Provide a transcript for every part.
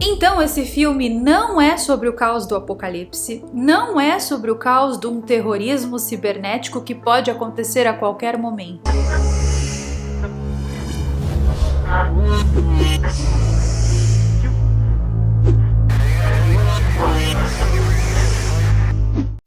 Então esse filme não é sobre o caos do apocalipse, não é sobre o caos de um terrorismo cibernético que pode acontecer a qualquer momento.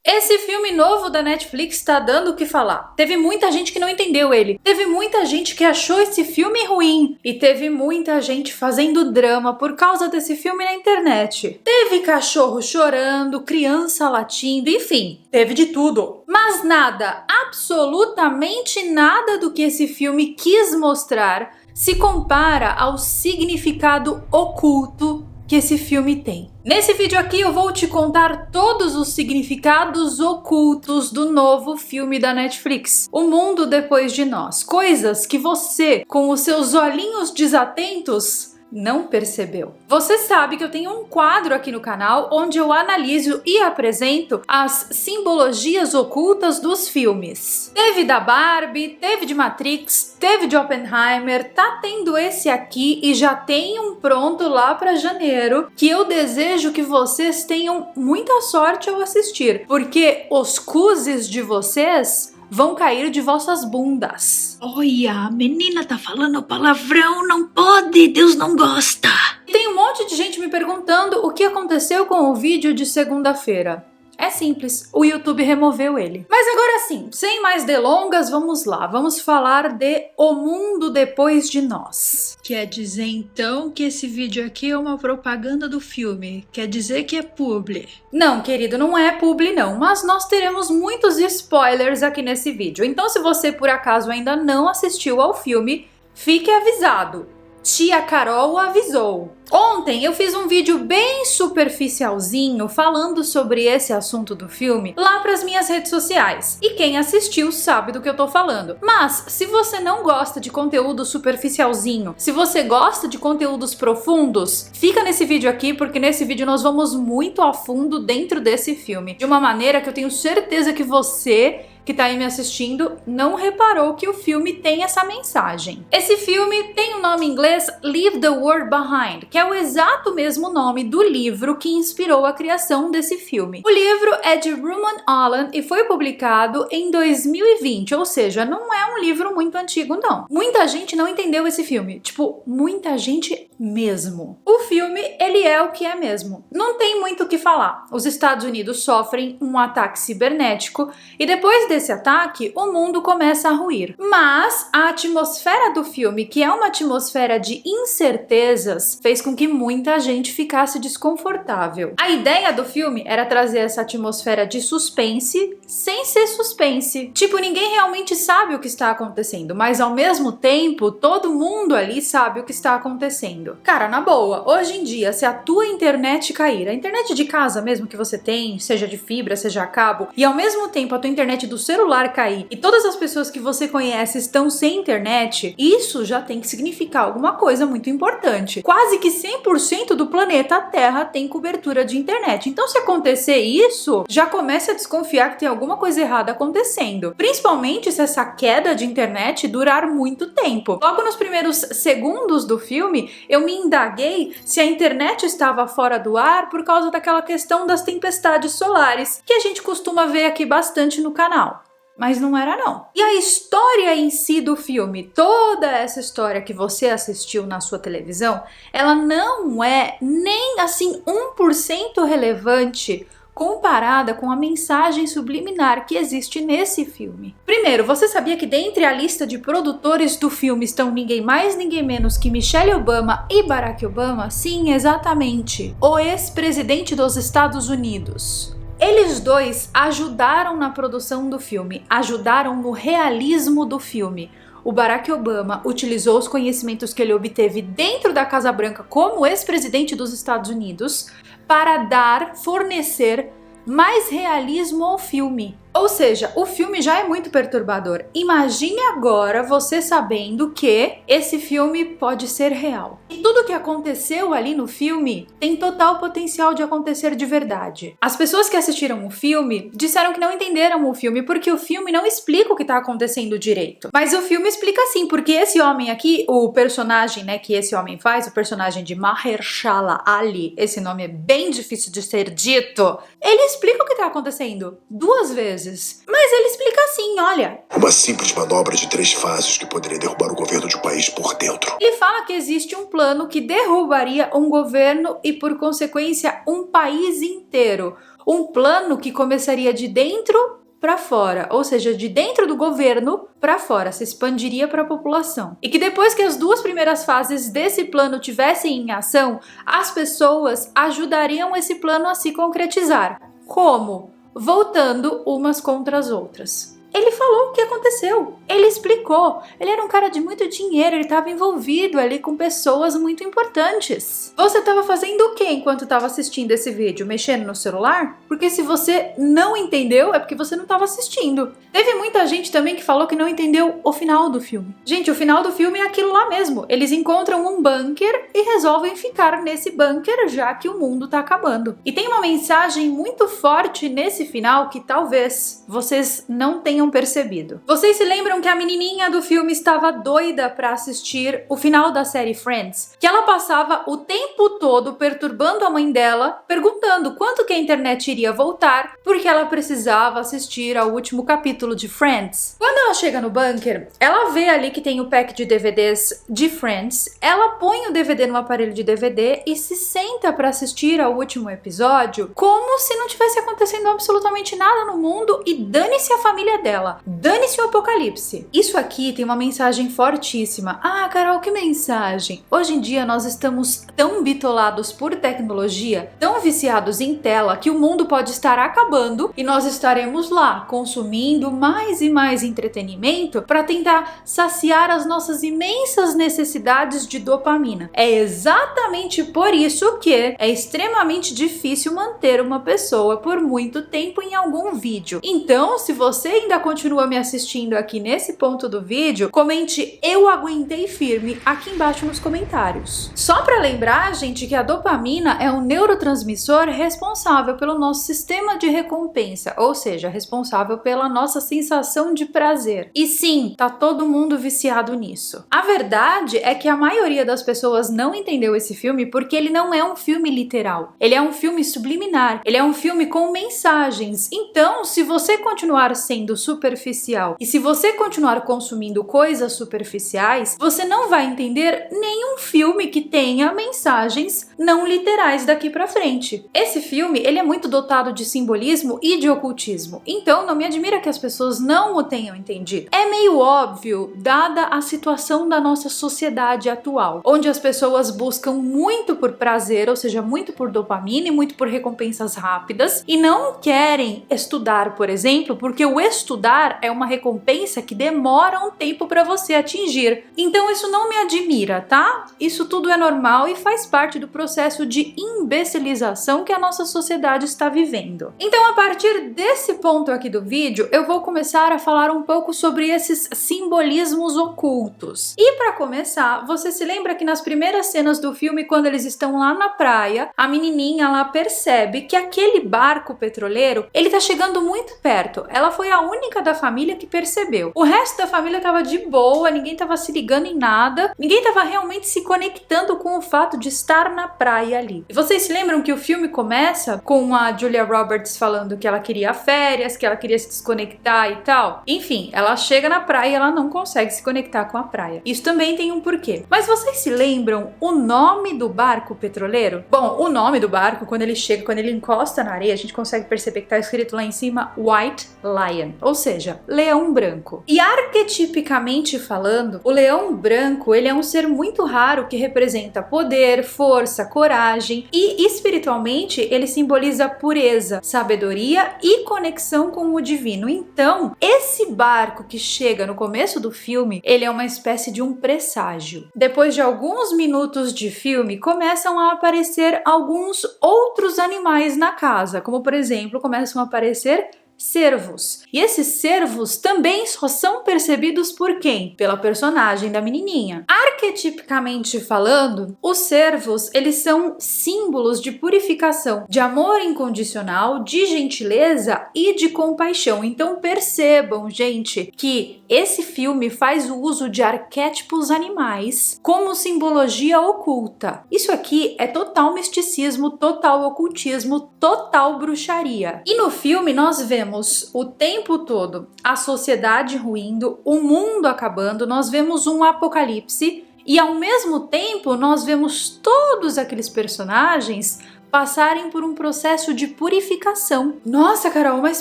Esse filme novo da Netflix tá dando o que falar. Teve muita gente que não entendeu ele. Teve muita gente que achou esse filme ruim. E teve muita gente fazendo drama por causa desse filme na internet. Teve cachorro chorando, criança latindo, enfim, teve de tudo. Mas nada, absolutamente nada do que esse filme quis mostrar se compara ao significado oculto que esse filme tem. Nesse vídeo aqui eu vou te contar todos os significados ocultos do novo filme da Netflix, O Mundo Depois de Nós. Coisas que você, com os seus olhinhos desatentos, não percebeu. Você sabe que eu tenho um quadro aqui no canal onde eu analiso e apresento as simbologias ocultas dos filmes. Teve da Barbie, teve de Matrix, teve de Oppenheimer, tá tendo esse aqui e já tem um pronto lá para janeiro que eu desejo que vocês tenham muita sorte ao assistir, porque os cuses de vocês vão cair de vossas bundas. Olha, a menina tá falando palavrão, não pode, Deus não gosta. Tem um monte de gente me perguntando o que aconteceu com o vídeo de segunda-feira. É simples, o YouTube removeu ele. Mas agora sim, sem mais delongas, vamos lá. Vamos falar de O Mundo Depois de Nós. Quer dizer então que esse vídeo aqui é uma propaganda do filme? Quer dizer que é publi? Não, querido, não é publi não, mas nós teremos muitos spoilers aqui nesse vídeo. Então se você por acaso ainda não assistiu ao filme, fique avisado. Tia Carol avisou. Ontem eu fiz um vídeo bem superficialzinho falando sobre esse assunto do filme lá para as minhas redes sociais. E quem assistiu sabe do que eu tô falando. Mas se você não gosta de conteúdo superficialzinho, se você gosta de conteúdos profundos, fica nesse vídeo aqui porque nesse vídeo nós vamos muito a fundo dentro desse filme. De uma maneira que eu tenho certeza que você que tá aí me assistindo não reparou que o filme tem essa mensagem. Esse filme tem o nome em inglês Leave the World Behind, que é o exato mesmo nome do livro que inspirou a criação desse filme. O livro é de Rumaan Alam e foi publicado em 2020, ou seja, não é um livro muito antigo não. Muita gente não entendeu esse filme, tipo, muita gente mesmo. O filme, ele é o que é mesmo. Não tem muito o que falar. Os Estados Unidos sofrem um ataque cibernético e depois desse ataque, o mundo começa a ruir. Mas a atmosfera do filme, que é uma atmosfera de incertezas, fez com que muita gente ficasse desconfortável. A ideia do filme era trazer essa atmosfera de suspense, sem ser suspense. Tipo, ninguém realmente sabe o que está acontecendo, mas ao mesmo tempo, todo mundo ali sabe o que está acontecendo. Cara, na boa, hoje em dia, se a tua internet cair, a internet de casa mesmo que você tem, seja de fibra, seja a cabo, e ao mesmo tempo a tua internet do celular cair e todas as pessoas que você conhece estão sem internet, isso já tem que significar alguma coisa muito importante. Quase que 100% do planeta Terra tem cobertura de internet. Então se acontecer isso, já comece a desconfiar que tem alguma coisa errada acontecendo. Principalmente se essa queda de internet durar muito tempo. Logo nos primeiros segundos do filme, eu me indaguei se a internet estava fora do ar por causa daquela questão das tempestades solares, que a gente costuma ver aqui bastante no canal. Mas não era não. E a história em si do filme, toda essa história que você assistiu na sua televisão, ela não é nem assim 1% relevante comparada com a mensagem subliminar que existe nesse filme. Primeiro, você sabia que dentre a lista de produtores do filme estão ninguém mais, ninguém menos que Michelle Obama e Barack Obama? Sim, exatamente. O ex-presidente dos Estados Unidos. Eles dois ajudaram na produção do filme, ajudaram no realismo do filme. O Barack Obama utilizou os conhecimentos que ele obteve dentro da Casa Branca como ex-presidente dos Estados Unidos para fornecer mais realismo ao filme. Ou Ou seja, o filme já é muito perturbador. Imagine agora você sabendo que esse filme pode ser real. E tudo que aconteceu ali no filme tem total potencial de acontecer de verdade. As pessoas que assistiram o filme disseram que não entenderam o filme porque o filme não explica o que tá acontecendo direito. Mas o filme explica sim, porque esse homem aqui, o personagem, né, que esse homem faz, o personagem de Mahershala Ali, esse nome é bem difícil de ser dito, ele explica o que tá acontecendo 2 vezes. Mas ele explica assim, olha. Uma simples manobra de 3 fases que poderia derrubar o governo de um país por dentro. Ele fala que existe um plano que derrubaria um governo e, por consequência, um país inteiro. Um plano que começaria de dentro para fora, ou seja, de dentro do governo para fora, se expandiria para a população. E que depois que as 2 primeiras fases desse plano tivessem em ação, as pessoas ajudariam esse plano a se concretizar. Como? Voltando umas contra as outras. Ele falou o que aconteceu, ele explicou, ele era um cara de muito dinheiro, ele estava envolvido ali com pessoas muito importantes. Você estava fazendo o que enquanto estava assistindo esse vídeo? Mexendo no celular? Porque se você não entendeu, é porque você não estava assistindo. Teve muita gente também que falou que não entendeu o final do filme. Gente, o final do filme é aquilo lá mesmo, eles encontram um bunker e resolvem ficar nesse bunker já que o mundo tá acabando. E tem uma mensagem muito forte nesse final que talvez vocês não tenham percebido. Vocês se lembram que a menininha do filme estava doida para assistir o final da série Friends? Que ela passava o tempo todo perturbando a mãe dela, perguntando quanto que a internet iria voltar, porque ela precisava assistir ao último capítulo de Friends. Quando ela chega no bunker, ela vê ali que tem o pack de DVDs de Friends, ela põe o DVD no aparelho de DVD e se senta para assistir ao último episódio como se não tivesse acontecendo absolutamente nada no mundo e dane-se a família dela. Dane-se o apocalipse. Isso aqui tem uma mensagem fortíssima. Ah, Carol, que mensagem? Hoje em dia nós estamos tão bitolados por tecnologia, tão viciados em tela, que o mundo pode estar acabando e nós estaremos lá consumindo mais e mais entretenimento para tentar saciar as nossas imensas necessidades de dopamina. É exatamente por isso que é extremamente difícil manter uma pessoa por muito tempo em algum vídeo. Então, se você ainda continua me assistindo aqui nesse ponto do vídeo, comente "eu aguentei firme" aqui embaixo nos comentários. Só para lembrar, gente, que a dopamina é um neurotransmissor responsável pelo nosso sistema de recompensa, ou seja, responsável pela nossa sensação de prazer. E sim, tá todo mundo viciado nisso. A verdade é que a maioria das pessoas não entendeu esse filme porque ele não é um filme literal. Ele é um filme subliminar, ele é um filme com mensagens. Então, se você continuar sendo superficial e se você continuar consumindo coisas superficiais, você não vai entender nenhum filme que tenha mensagens não literais daqui pra frente. Esse filme, ele é muito dotado de simbolismo e de ocultismo, então não me admira que as pessoas não o tenham entendido. É meio óbvio, dada a situação da nossa sociedade atual, onde as pessoas buscam muito por prazer, ou seja, muito por dopamina e muito por recompensas rápidas, e não querem estudar, por exemplo, porque o estudar é uma recompensa que demora um tempo para você atingir. Então isso não me admira, tá? Isso tudo é normal e faz parte do processo de imbecilização que a nossa sociedade está vivendo. Então, a partir desse ponto aqui do vídeo, eu vou começar a falar um pouco sobre esses simbolismos ocultos. E para começar, você se lembra que nas primeiras cenas do filme, quando eles estão lá na praia, a menininha lá percebe que aquele barco petroleiro, ele tá chegando muito perto. Ela foi a única da família que percebeu. O resto da família tava de boa, ninguém tava se ligando em nada, ninguém tava realmente se conectando com o fato de estar na praia ali. E vocês se lembram que o filme começa com a Julia Roberts falando que ela queria férias, que ela queria se desconectar e tal? Enfim, ela chega na praia e ela não consegue se conectar com a praia. Isso também tem um porquê. Mas vocês se lembram o nome do barco petroleiro? Bom, o nome do barco, quando ele chega, quando ele encosta na areia, a gente consegue perceber que tá escrito lá em cima White Lion, ou seja, leão branco. E arquetipicamente falando, o leão branco, ele é um ser muito raro que representa poder, força, coragem e espiritualmente ele simboliza pureza, sabedoria e conexão com o divino. Então, esse barco que chega no começo do filme, ele é uma espécie de um presságio. Depois de alguns minutos de filme, começam a aparecer alguns outros animais na casa, como por exemplo, começam a aparecer cervos. E esses cervos também só são percebidos por quem? Pela personagem da menininha. Arquetipicamente falando, os cervos, eles são símbolos de purificação, de amor incondicional, de gentileza e de compaixão. Então percebam, gente, que esse filme faz o uso de arquétipos animais como simbologia oculta. Isso aqui é total misticismo, total ocultismo, total bruxaria. E no filme nós vemos o tempo todo a sociedade ruindo, o mundo acabando, nós vemos um apocalipse e ao mesmo tempo nós vemos todos aqueles personagens passarem por um processo de purificação. Nossa, Carol, mas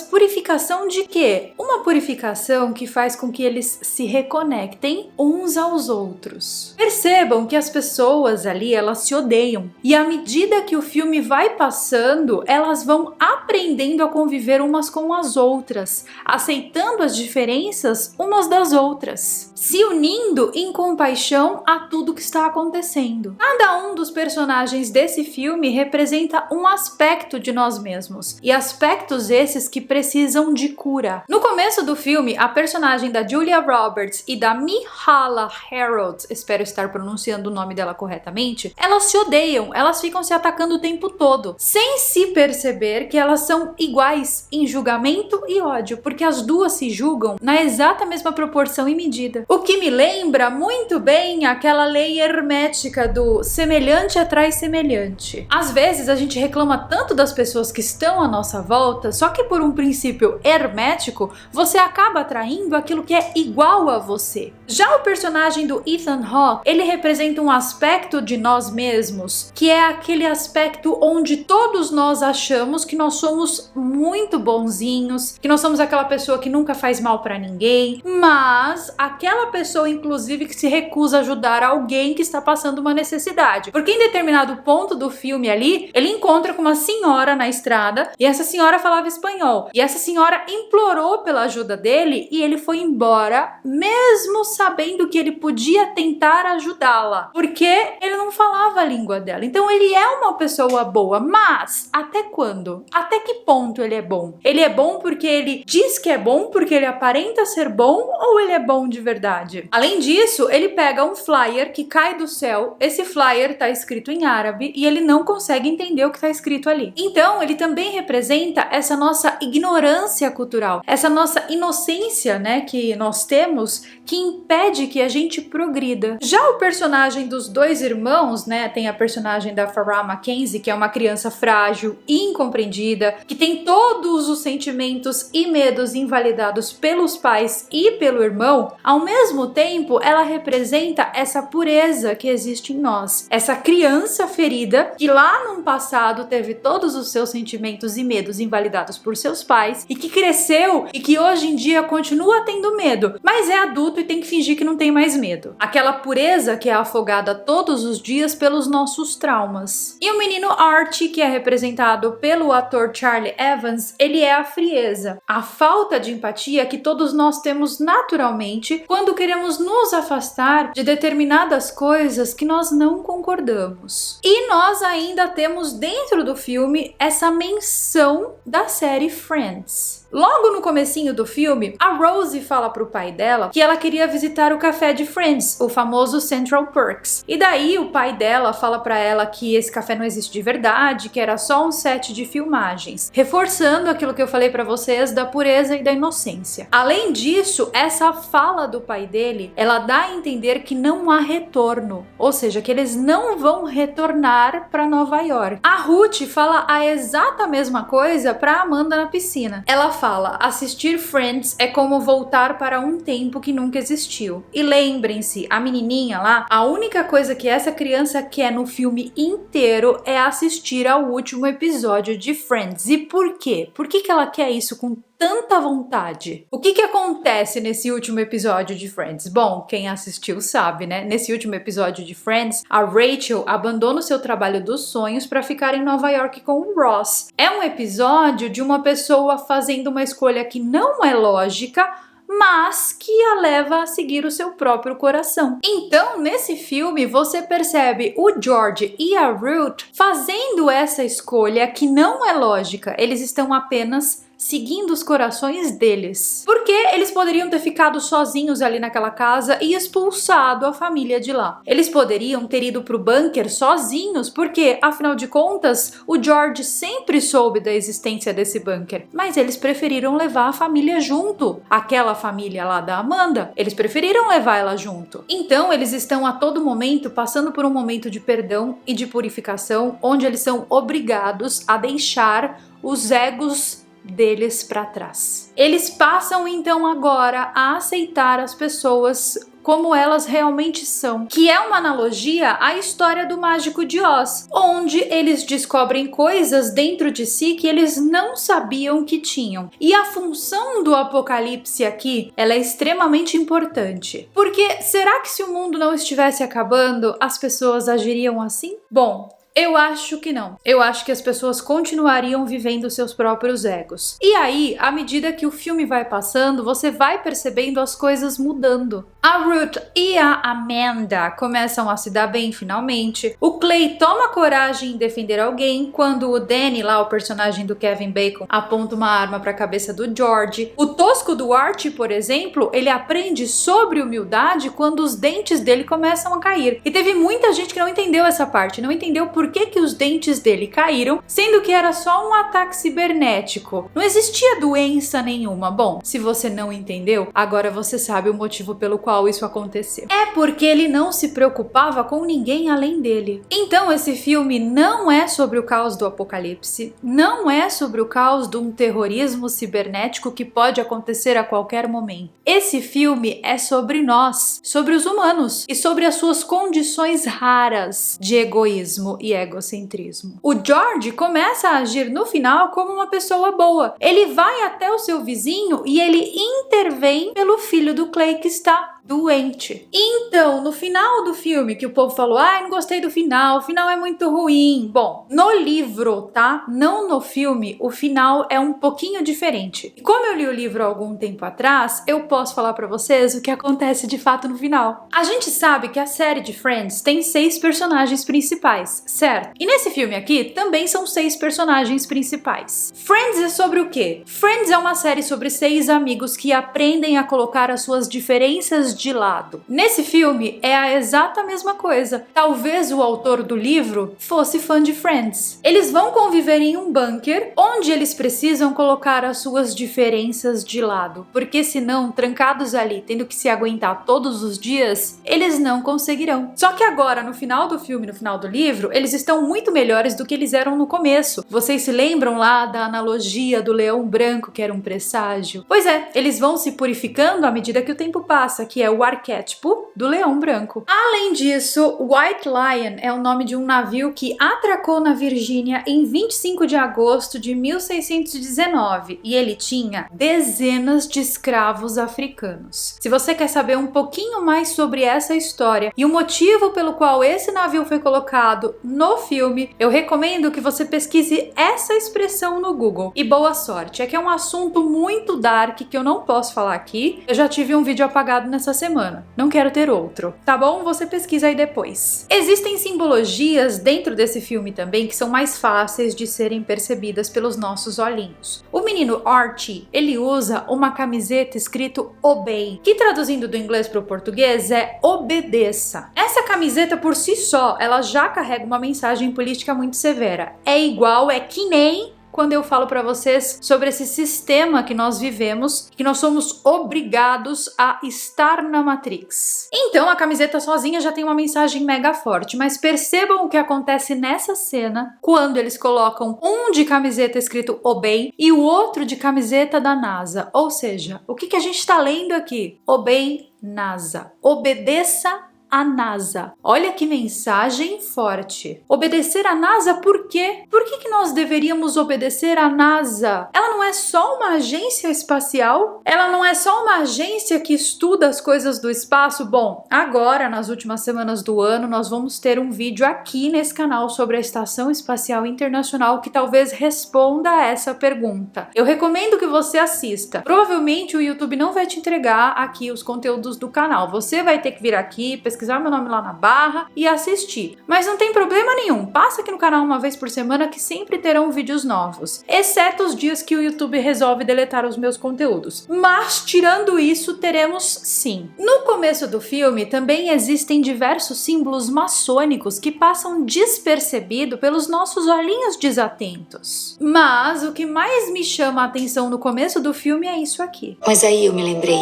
purificação de quê? Uma purificação que faz com que eles se reconectem uns aos outros. Percebam que as pessoas ali, elas se odeiam. E à medida que o filme vai passando, elas vão aprendendo a conviver umas com as outras, aceitando as diferenças umas das outras, se unindo em compaixão a tudo que está acontecendo. Cada um dos personagens desse filme representa um aspecto de nós mesmos, e aspectos esses que precisam de cura. No começo do filme, a personagem da Julia Roberts e da Myha'la Herrold, espero estar pronunciando o nome dela corretamente, elas se odeiam, elas ficam se atacando o tempo todo, sem se perceber que elas são iguais em julgamento e ódio, porque as duas se julgam na exata mesma proporção e medida. O que me lembra muito bem aquela lei hermética do semelhante atrai semelhante. Às vezes a gente reclama tanto das pessoas que estão à nossa volta, só que por um princípio hermético, você acaba atraindo aquilo que é igual a você. Já o personagem do Ethan Hawke, ele representa um aspecto de nós mesmos, que é aquele aspecto onde todos nós achamos que nós somos muito bonzinhos, que nós somos aquela pessoa que nunca faz mal pra ninguém, mas aquela pessoa, inclusive, que se recusa a ajudar alguém que está passando uma necessidade. Porque em determinado ponto do filme ali, ele encontra com uma senhora na estrada e essa senhora falava espanhol. E essa senhora implorou pela ajuda dele e ele foi embora, mesmo sabendo que ele podia tentar ajudá-la, porque ele não falava a língua dela. Então ele é uma pessoa boa, mas até quando? Até que ponto ele é bom? Ele é bom porque ele diz que é bom, porque ele aparenta ser bom, ou ele é bom de verdade? Além disso, ele pega um flyer que cai do céu, esse flyer tá escrito em árabe e ele não consegue entender o que está escrito ali. Então, ele também representa essa nossa ignorância cultural, essa nossa inocência, né, que nós temos, que impede que a gente progrida. Já o personagem dos dois irmãos, né, tem a personagem da Farrah Mackenzie, que é uma criança frágil e incompreendida, que tem todos os sentimentos e medos invalidados pelos pais e pelo irmão. Ao mesmo tempo, ela representa essa pureza que existe em nós, essa criança ferida que lá no passado teve todos os seus sentimentos e medos invalidados por seus pais e que cresceu e que hoje em dia continua tendo medo, mas é adulto e tem que fingir que não tem mais medo. Aquela pureza que é afogada todos os dias pelos nossos traumas. E o menino Archie, que é representado pelo ator Charlie Evans, ele é a frieza, a falta de empatia que todos nós temos naturalmente quando queremos nos afastar de determinadas coisas que nós não concordamos. E nós ainda temos dentro do filme essa menção da série Friends. Logo no comecinho do filme, a Rosie fala pro pai dela que ela queria visitar o café de Friends, o famoso Central Perks. E daí o pai dela fala pra ela que esse café não existe de verdade, que era só um set de filmagens, reforçando aquilo que eu falei pra vocês da pureza e da inocência. Além disso, essa fala do pai dele, ela dá a entender que não há retorno, ou seja, que eles não vão retornar pra Nova York. A Ruth fala a exata mesma coisa pra Amanda na piscina. Ela fala, assistir Friends é como voltar para um tempo que nunca existiu. E lembrem-se, a menininha lá, a única coisa que essa criança quer no filme inteiro é assistir ao último episódio de Friends. E por quê? Por que ela quer isso com tanta vontade? O que acontece nesse último episódio de Friends? Bom, quem assistiu sabe, né? Nesse último episódio de Friends, a Rachel abandona o seu trabalho dos sonhos para ficar em Nova York com o Ross. É um episódio de uma pessoa fazendo uma escolha que não é lógica, mas que a leva a seguir o seu próprio coração. Então, nesse filme, você percebe o George e a Ruth fazendo essa escolha que não é lógica. Eles estão apenas seguindo os corações deles. Porque eles poderiam ter ficado sozinhos ali naquela casa e expulsado a família de lá. Eles poderiam ter ido pro bunker sozinhos, porque, afinal de contas, o George sempre soube da existência desse bunker. Mas eles preferiram levar a família junto. Aquela família lá da Amanda, eles preferiram levar ela junto. Então, eles estão a todo momento passando por um momento de perdão e de purificação, onde eles são obrigados a deixar os egos deles para trás. Eles passam então agora a aceitar as pessoas como elas realmente são, que é uma analogia à história do Mágico de Oz, onde eles descobrem coisas dentro de si que eles não sabiam que tinham. E a função do Apocalipse aqui, ela é extremamente importante. Porque será que se o mundo não estivesse acabando, as pessoas agiriam assim? Bom, eu acho que não. Eu acho que as pessoas continuariam vivendo seus próprios egos. E aí, à medida que o filme vai passando, você vai percebendo as coisas mudando. A Ruth e a Amanda começam a se dar bem finalmente. O Clay toma coragem em defender alguém quando o Danny, lá o personagem do Kevin Bacon, aponta uma arma para a cabeça do George. O tosco do Art, por exemplo, ele aprende sobre humildade quando os dentes dele começam a cair. E teve muita gente que não entendeu essa parte, não entendeu por que os dentes dele caíram, sendo que era só um ataque cibernético. Não existia doença nenhuma. Bom, se você não entendeu, agora você sabe o motivo pelo qual isso aconteceu. É porque ele não se preocupava com ninguém além dele. Então esse filme não é sobre o caos do apocalipse, não é sobre o caos de um terrorismo cibernético que pode acontecer a qualquer momento. Esse filme é sobre nós, sobre os humanos e sobre as suas condições raras de egoísmo e egocentrismo. O George começa a agir no final como uma pessoa boa. Ele vai até o seu vizinho e ele intervém pelo filho do Clay que está doente. Então, no final do filme, que o povo falou, não gostei do final, o final é muito ruim. Bom, no livro, tá? Não no filme, o final é um pouquinho diferente. E como eu li o livro há algum tempo atrás, eu posso falar pra vocês o que acontece de fato no final. A gente sabe que a série de Friends tem 6 personagens principais, certo? E nesse filme aqui, também são 6 personagens principais. Friends é sobre o quê? Friends é uma série sobre 6 amigos que aprendem a colocar as suas diferenças de lado. Nesse filme é a exata mesma coisa. Talvez o autor do livro fosse fã de Friends. Eles vão conviver em um bunker onde eles precisam colocar as suas diferenças de lado, porque senão, trancados ali, tendo que se aguentar todos os dias, eles não conseguirão. Só que agora, no final do filme, no final do livro, eles estão muito melhores do que eles eram no começo. Vocês se lembram lá da analogia do leão branco, que era um presságio? Pois é, eles vão se purificando à medida que o tempo passa, que é o arquétipo do leão branco. Além disso, White Lion é o nome de um navio que atracou na Virgínia em 25 de agosto de 1619 e ele tinha dezenas de escravos africanos. Se você quer saber um pouquinho mais sobre essa história e o motivo pelo qual esse navio foi colocado no filme, eu recomendo que você pesquise essa expressão no Google. E boa sorte, é que é um assunto muito dark que eu não posso falar aqui. Eu já tive um vídeo apagado nessa semana. Não quero ter outro, tá bom? Você pesquisa aí depois. Existem simbologias dentro desse filme também que são mais fáceis de serem percebidas pelos nossos olhinhos. O menino Archie, ele usa uma camiseta escrito Obey, que traduzindo do inglês para o português é obedeça. Essa camiseta por si só, ela já carrega uma mensagem política muito severa. É que nem quando eu falo para vocês sobre esse sistema que nós vivemos, que nós somos obrigados a estar na Matrix. Então a camiseta sozinha já tem uma mensagem mega forte, mas percebam o que acontece nessa cena quando eles colocam um de camiseta escrito Obey e o outro de camiseta da NASA. Ou seja, o que a gente está lendo aqui? Obey NASA. Obedeça a NASA. Olha que mensagem forte. Obedecer a NASA por quê? Por que nós deveríamos obedecer a NASA? Ela não é só uma agência espacial? Ela não é só uma agência que estuda as coisas do espaço? Bom, agora, nas últimas semanas do ano, nós vamos ter um vídeo aqui nesse canal sobre a Estação Espacial Internacional que talvez responda a essa pergunta. Eu recomendo que você assista. Provavelmente o YouTube não vai te entregar aqui os conteúdos do canal. Você vai ter que vir aqui, pesquisar meu nome lá na barra e assistir. Mas não tem problema nenhum, passa aqui no canal uma vez por semana que sempre terão vídeos novos, exceto os dias que o o YouTube resolve deletar os meus conteúdos. Mas, tirando isso, teremos sim. No começo do filme, também existem diversos símbolos maçônicos que passam despercebido pelos nossos olhinhos desatentos. Mas o que mais me chama a atenção no começo do filme é isso aqui. Mas aí eu me lembrei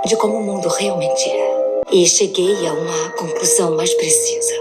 de como o mundo realmente é. E cheguei a uma conclusão mais precisa.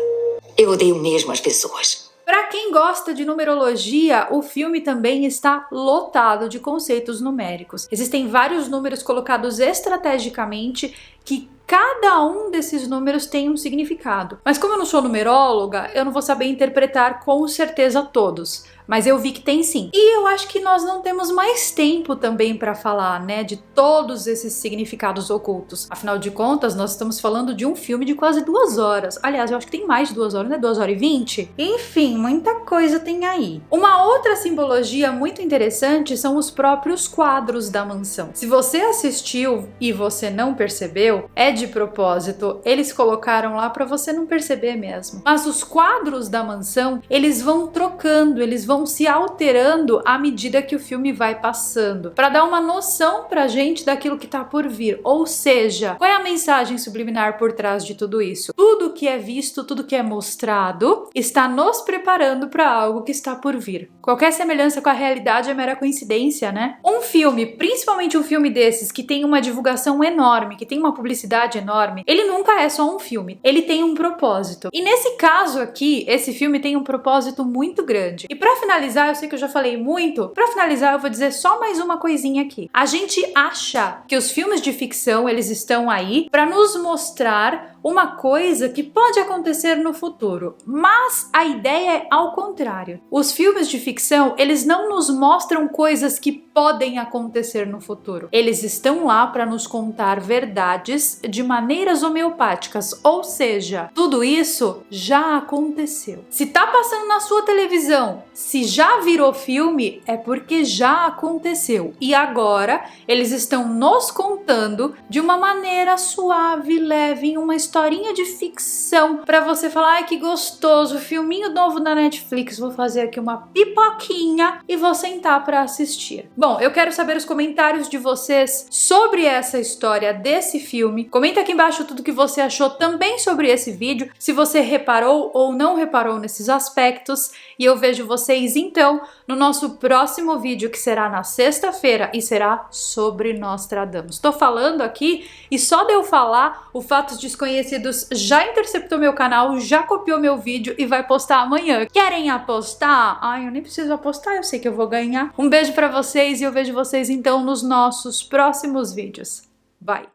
Eu odeio mesmo as pessoas. Para quem gosta de numerologia, o filme também está lotado de conceitos numéricos. Existem vários números colocados estrategicamente que cada um desses números tem um significado. Mas como eu não sou numeróloga, eu não vou saber interpretar com certeza todos. Mas eu vi que tem sim. E eu acho que nós não temos mais tempo também para falar, né, de todos esses significados ocultos. Afinal de contas, nós estamos falando de um filme de quase 2 horas. Aliás, eu acho que tem mais de 2 horas, né? 2 horas e 20? Enfim, muita coisa tem aí. Uma outra simbologia muito interessante são os próprios quadros da mansão. Se você assistiu e você não percebeu, é de propósito. Eles colocaram lá para você não perceber mesmo. Mas os quadros da mansão, eles vão trocando, eles vão se alterando à medida que o filme vai passando, para dar uma noção pra gente daquilo que tá por vir. Ou seja, qual é a mensagem subliminar por trás de tudo isso? Tudo que é visto, tudo que é mostrado, está nos preparando para algo que está por vir. Qualquer semelhança com a realidade é mera coincidência, né? Um filme, principalmente um filme desses, que tem uma divulgação enorme, que tem uma publicidade enorme, ele nunca é só um filme, ele tem um propósito. E nesse caso aqui, esse filme tem um propósito muito grande. E para finalizar, eu sei que eu já falei muito, pra finalizar eu vou dizer só mais uma coisinha aqui. A gente acha que os filmes de ficção, eles estão aí pra nos mostrar uma coisa que pode acontecer no futuro, mas a ideia é ao contrário. Os filmes de ficção, eles não nos mostram coisas que podem acontecer no futuro. Eles estão lá para nos contar verdades de maneiras homeopáticas, ou seja, tudo isso já aconteceu. Se tá passando na sua televisão, se já virou filme, é porque já aconteceu. E agora eles estão nos contando de uma maneira suave, leve, em uma historinha de ficção, para você falar, ai que gostoso, filminho novo da Netflix, vou fazer aqui uma pipoquinha e vou sentar para assistir. Bom, eu quero saber os comentários de vocês sobre essa história desse filme. Comenta aqui embaixo tudo que você achou também sobre esse vídeo, se você reparou ou não reparou nesses aspectos, e eu vejo vocês então no nosso próximo vídeo, que será na sexta-feira e será sobre Nostradamus. Tô falando aqui e só de eu falar, o Fatos Desconhecidos já interceptou meu canal, já copiou meu vídeo e vai postar amanhã. Querem apostar? Ai, eu nem preciso apostar, eu sei que eu vou ganhar. Um beijo pra vocês e eu vejo vocês então nos nossos próximos vídeos. Bye!